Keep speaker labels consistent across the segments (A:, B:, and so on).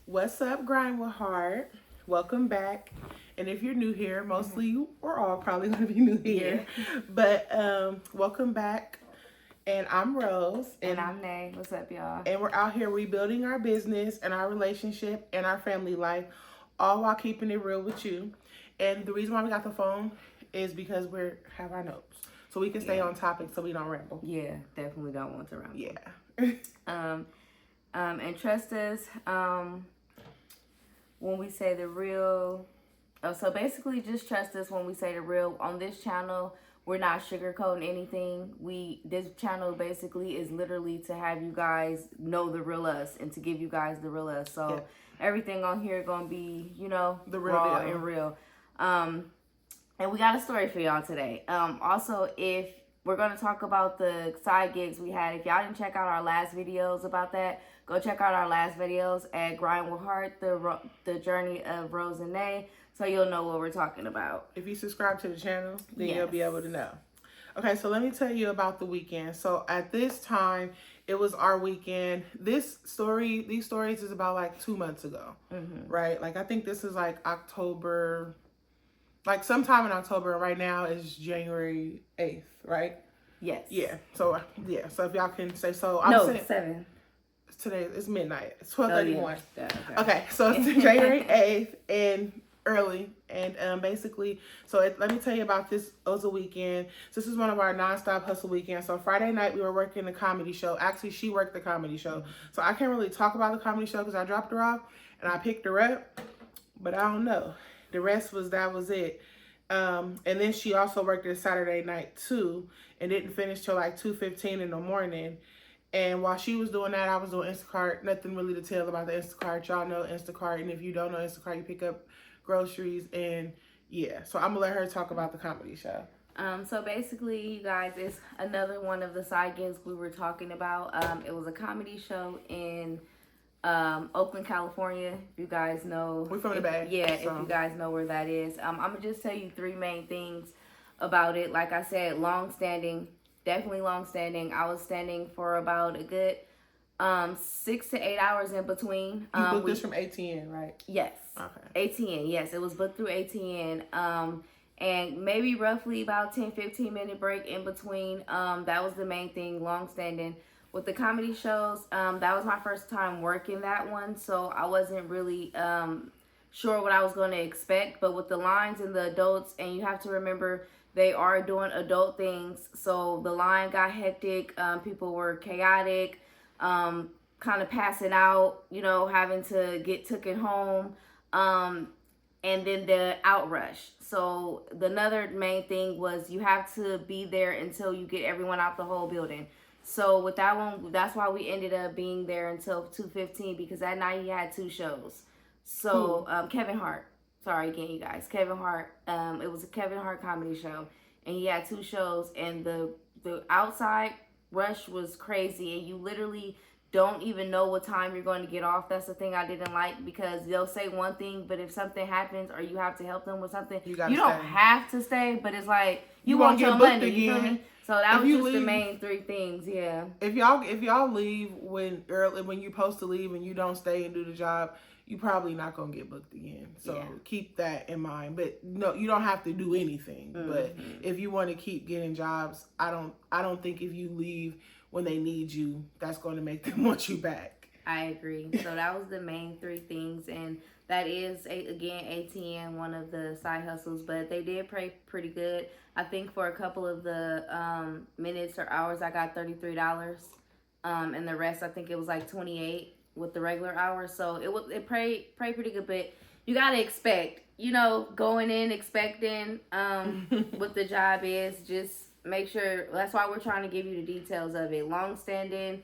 A: What's up, Grind with Heart? Welcome back. And if you're new here, mostly you or all probably going to be new here.
B: Yeah.
A: But welcome back. And I'm Rose.
B: And I'm Nay. What's up, y'all?
A: And we're out here rebuilding our business and our relationship and our family life, all while keeping it real with you. And the reason why we got the phone is because we have our notes. So we can stay on topic so we don't ramble.
B: Yeah, definitely don't want to ramble.
A: Yeah.
B: And trust us, when we say the real. So basically, just trust us when we say the real. On this channel, we're not sugarcoating anything. This channel basically is literally to have you guys know the real us and to give you guys the real us. So everything on here gonna be,
A: the real
B: raw
A: deal.
B: and real. And we got a story for y'all today. Also, if we're going to talk about the side gigs we had. If y'all didn't check out our last videos about that, go check out our last videos at Grind with Heart, the journey of Rose and Nay, so you'll know what we're talking about.
A: If you subscribe to the channel, then you'll be able to know. Okay, so let me tell you about the weekend. So at this time, it was our weekend. These stories is about like 2 months ago, right? Like I think this is like October, like sometime in October. Right now is January 8th, right?
B: Yes.
A: Yeah. So So if y'all can say so.
B: I'm saying 7.
A: Today it's midnight. It's 12:31.
B: Okay.
A: So it's January 8th and early, and basically, let me tell you about this. It was a weekend. So this is one of our nonstop hustle weekends. So Friday night we were working the comedy show. Actually, she worked the comedy show, so I can't really talk about the comedy show because I dropped her off and I picked her up, but I don't know. The rest that was it. And then she also worked it Saturday night too, and didn't finish till like 2:15 in the morning. And while she was doing that, I was doing Instacart. Nothing really to tell about the Instacart. Y'all know Instacart, and if you don't know Instacart, you pick up groceries, and so I'm gonna let her talk about the comedy show.
B: So basically, you guys, it's another one of the side gigs we were talking about. It was a comedy show in Oakland, California. If you guys know,
A: we're from the Bay.
B: Yeah, if you guys know where that is. I'm gonna just tell you 3 main things about it. Like I said, definitely long standing. I was standing for about a good 6 to 8 hours in between.
A: You booked this from ATN, right?
B: Yes.
A: Okay.
B: ATN, yes, it was booked through ATN. And maybe roughly about 10-15 minute break in between. That was the main thing, long standing. With the comedy shows, that was my first time working that one, so I wasn't really sure what I was going to expect. But with the lines and the adults, and you have to remember they are doing adult things, so the line got hectic. People were chaotic, kind of passing out, having to get taken home, and then the outrush. So another main thing was you have to be there until you get everyone out the whole building. So with that one, that's why we ended up being there until 2:15, because that night he had 2 shows. So Kevin Hart. Sorry again, you guys. Kevin Hart. It was a Kevin Hart comedy show, and he had 2 shows, and the outside rush was crazy, and you literally don't even know what time you're going to get off. That's the thing I didn't like, because they'll say one thing, but if something happens or you have to help them with something, you don't have to stay, but it's like you want your money. You feel me? So that was just the main 3 things, yeah.
A: If y'all leave when you're supposed to leave and you don't stay and do the job, you probably not gonna get booked again. So keep that in mind. But no, you don't have to do anything. But if you want to keep getting jobs, I don't think if you leave when they need you, that's going to make them want you back.
B: I agree. So that was the main 3 things, and that is again ATN, one of the side hustles, but they did pay pretty good. I think for a couple of the minutes or hours, I got $33, and the rest I think it was like 28 with the regular hours. So it paid pretty good, but you gotta expect, going in expecting what the job is. Just make sure. That's why we're trying to give you the details of it. Long standing.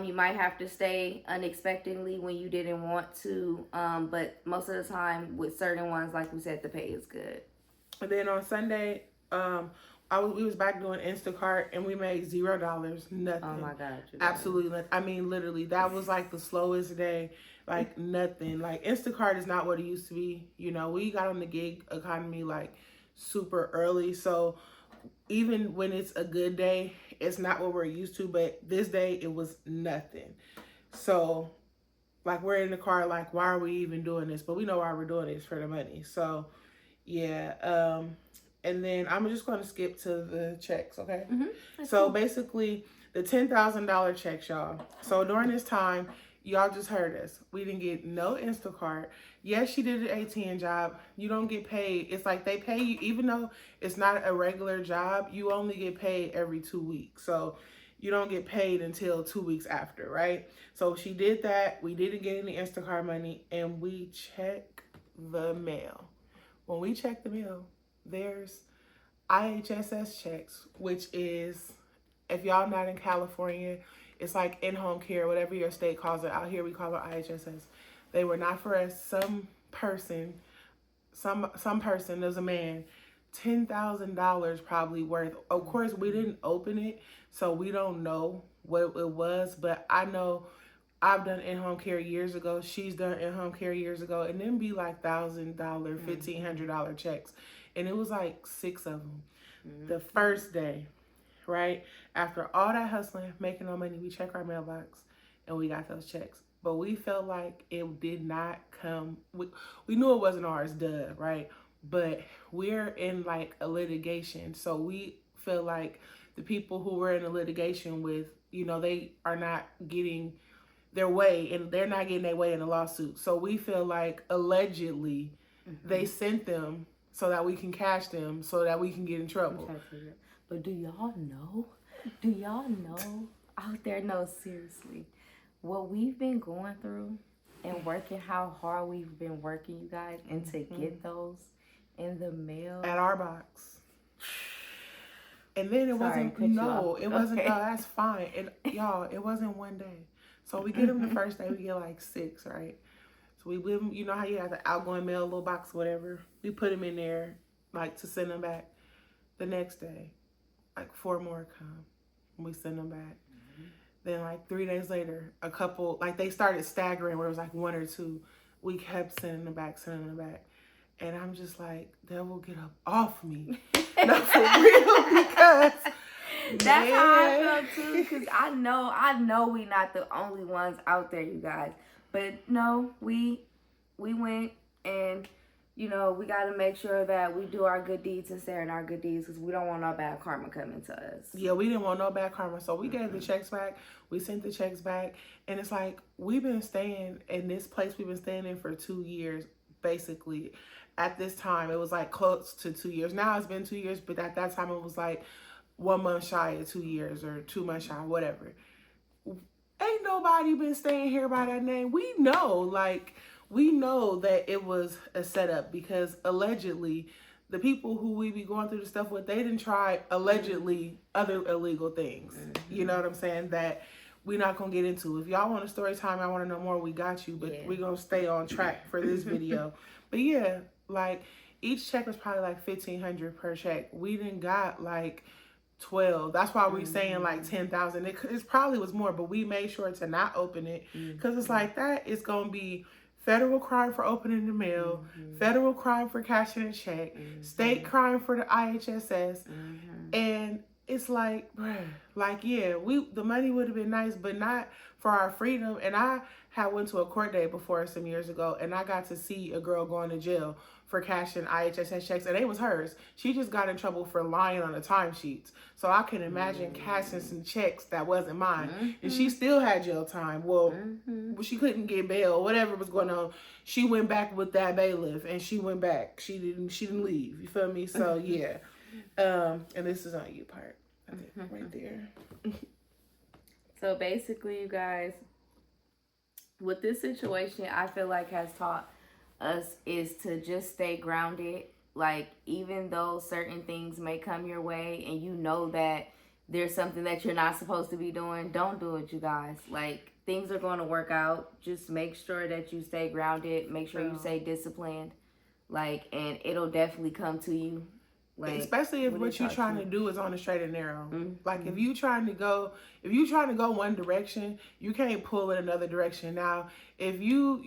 B: You might have to stay unexpectedly when you didn't want to, but most of the time with certain ones, like we said, the pay is good.
A: And then on Sunday, we was back doing Instacart, and we made $0, nothing.
B: Oh my God!
A: Absolutely nothing. I mean, literally, that was like the slowest day. Like nothing. Like Instacart is not what it used to be. We got on the gig economy like super early, so even when it's a good day, it's not what we're used to. But this day, it was nothing. So Like, we're in the car, like, why are we even doing this? But we know why we're doing this, for the money. So, yeah. And then I'm just going to skip to the checks, okay? So, basically, the $10,000 checks, y'all. So, during this time, y'all just heard us. We didn't get no Instacart. Yes, she did an ATM job. You don't get paid. It's like they pay you, even though it's not a regular job, you only get paid every 2 weeks. So, you don't get paid until 2 weeks after, right? So she did that. We didn't get any Instacart money, and we check the mail. When we check the mail, there's IHSS checks, which is, if y'all not in California, it's like in-home care, whatever your state calls it. Out here, we call it IHSS. They were not for us. Some person, there's a man, $10,000 probably worth. Of course, we didn't open it, so we don't know what it was, but I know I've done in-home care years ago. She's done in-home care years ago, and then be like $1,000, $1,500 checks, and it was like 6 of them. The first day, right after all that hustling, making no money, we check our mailbox, and we got those checks. But we felt like it did not come. We knew it wasn't ours, duh, right? But we're in like a litigation, so we feel like the people who we're in a litigation with, they are not getting their way, and they're not getting their way in a lawsuit. So we feel like allegedly they sent them so that we can cash them, so that we can get in trouble.
B: But do y'all know? Do y'all know out there? No, seriously, what we've been going through and working, how hard we've been working, you guys, and to get those in the mail
A: at our box. And then it wasn't, no, that's fine. And y'all, it wasn't one day. So we get them the first day, we get like 6, right? So we leave them, you know how you have the outgoing mail, little box, whatever. We put them in there, like, to send them back. The next day, like 4 more come, and we send them back. Then like 3 days later, a couple, like they started staggering where it was like 1 or 2. We kept sending them back. And I'm just like, devil, get up off me. No, for real, because
B: that's how I felt too. Because I know we not the only ones out there, you guys. But no, we went, and we got to make sure that we do our good deeds and stay in our good deeds, because we don't want no bad karma coming to us.
A: Yeah, we didn't want no bad karma. So we gave the checks back. We sent the checks back. And it's like, we've been staying in this place. We've been staying in for 2 years, basically. At this time, it was like close to 2 years. Now it's been 2 years, but at that time it was like 1 month shy of 2 years, or 2 months shy, whatever. Ain't nobody been staying here by that name. We know that it was a setup, because allegedly the people who we be going through the stuff with, they didn't try allegedly other illegal things. You know what I'm saying? That we're not going to get into. If y'all want a story time, I want to know more, we got you. But we're going to stay on track for this video. But yeah, like each check was probably like $1,500 per check. We didn't got like 12. That's why we're saying like 10,000. It probably was more, but we made sure to not open it, because it's like that. It's going to be federal crime for opening the mail, federal crime for cashing a check, state crime for the IHSS. And it's like, bruh, like, yeah, the money would have been nice, but not for our freedom. And I had went to a court date before some years ago, and I got to see a girl going to jail for cashing IHSS checks, and it was hers. She just got in trouble for lying on the timesheets. So I can imagine cashing some checks that wasn't mine, and she still had jail time. Well, she couldn't get bail, whatever was going on. She went back with that bailiff, and she went back. She didn't leave. You feel me? So yeah. And this is on you part. Right there.
B: So basically, you guys, what this situation I feel like has taught us is to just stay grounded. Like, even though certain things may come your way and you know that there's something that you're not supposed to be doing, don't do it, you guys. Like, things are going to work out. Just make sure that you stay grounded. Make sure you stay disciplined. Like, and it'll definitely come to you. Like, especially if what you're trying to do is on the straight and narrow.
A: Like, if you trying to go one direction, you can't pull in another direction. Now, if you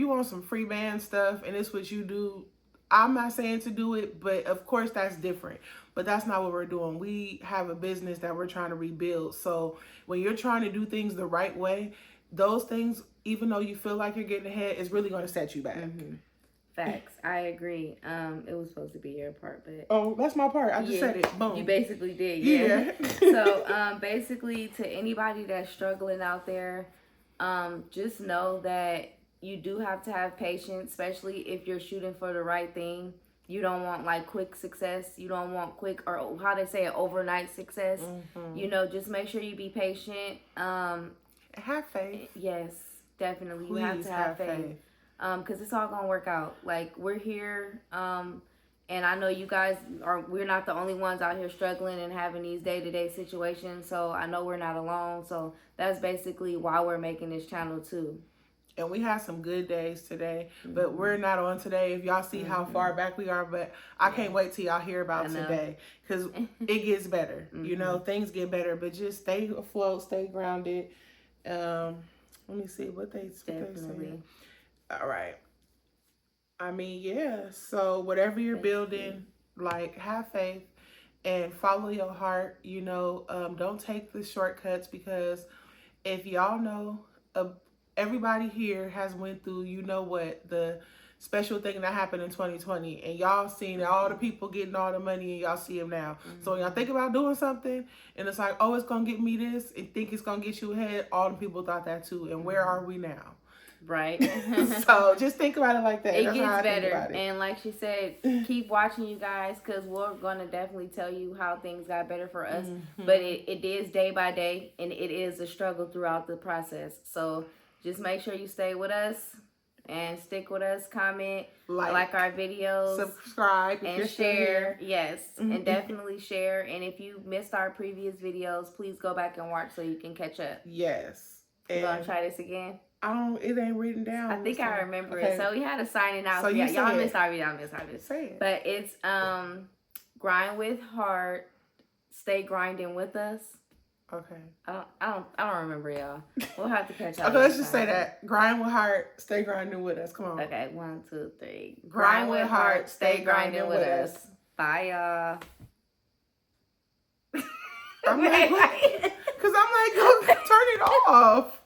A: want some free band stuff and it's what you do, I'm not saying to do it, but of course that's different. But that's not what we're doing. We have a business that we're trying to rebuild. So when you're trying to do things the right way, those things, even though you feel like you're getting ahead, is really going to set you back.
B: Facts. I agree. It was supposed to be your part, but
A: oh, that's my part. I just said it. Boom.
B: You basically did.
A: Yeah.
B: So, basically, to anybody that's struggling out there, just know that you do have to have patience, especially if you're shooting for the right thing. You don't want like quick success. You don't want quick, or how they say it, overnight success. You know, just make sure you be patient.
A: Have faith.
B: Yes, definitely.
A: Please
B: you have to have faith. Because it's all gonna work out. Like, we're here, and I know you guys we're not the only ones out here struggling and having these day-to-day situations, so I know we're not alone. So that's basically why we're making this channel too.
A: And we had some good days today, but we're not on today. If y'all see how far back we are, but I can't wait till y'all hear about today, because it gets better. You know, things get better, but just stay afloat, stay grounded. Let me see what they say. All right. I mean, yeah. So whatever you're building, like, have faith and follow your heart. You know, don't take the shortcuts, because if y'all know, everybody here has went through, you know what, the special thing that happened in 2020, and y'all seen all the people getting all the money, and y'all see them now. So when y'all think about doing something, and it's like, oh, it's gonna get me this, and think it's gonna get you ahead, all the people thought that too. And where are we now?
B: Right.
A: So just think about it like that.
B: It gets better. And like she said, keep watching, you guys, because we're going to definitely tell you how things got better for us. But it is day by day, and it is a struggle throughout the process. So just make sure you stay with us and stick with us. Comment, like our videos,
A: subscribe,
B: and share. Yes, and definitely share. And if you missed our previous videos, please go back and watch so you can catch up.
A: Yes.
B: You gonna try this again?
A: It ain't written down.
B: I think I remember it. So we had a signing out.
A: So
B: y'all missed our video.
A: Say it.
B: But it's grind with heart, stay grinding with us.
A: Okay.
B: I don't remember, y'all. We'll have to catch up.
A: Okay, let's just say that. Grind with heart, stay grinding with us. Come on.
B: Okay, 1, 2, 3.
A: Grind with heart, stay grinding with us.
B: Bye, y'all.
A: I'm like, because I'm like, go turn it off.